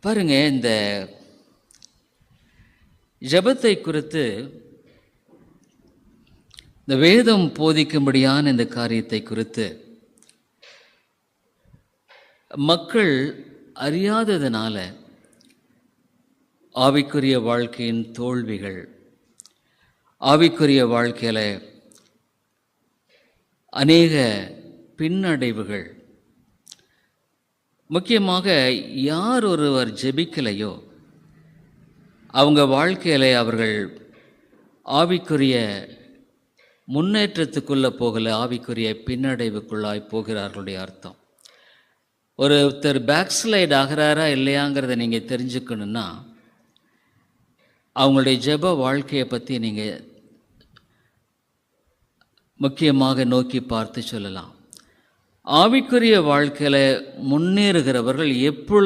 பாருங்க, இந்த ஜெபத்தை குறித்து இந்த வேதம் போதிக்கும்படியான இந்த காரியத்தை குறித்து மக்கள் அறியாததுனால ஆவிக்குரிய வாழ்க்கையின் தோல்விகள், ஆவிக்குரிய வாழ்க்கையில் அநேக பின்னடைவுகள், முக்கியமாக யார் ஒருவர் ஜெபிக்கலையோ அவங்க வாழ்க்கையில் அவர்கள் ஆவிக்குரிய முன்னேற்றத்துக்குள்ளே போகலை, ஆவிக்குரிய பின்னடைவுக்குள்ளாய் போகிறார்களுடைய அர்த்தம். ஒருத்தர் பேக்ஸ்லைட் ஆகிறாரா இல்லையாங்கிறத நீங்கள் தெரிஞ்சுக்கணுன்னா அவங்களுடைய ஜெப வாழ்க்கையை பற்றி நீங்கள் முக்கியமாக நோக்கி பார்த்து சொல்லலாம். ஆவிக்குரிய வாழ்க்கையில் முன்னேறுகிறவர்கள் எப்பொழுது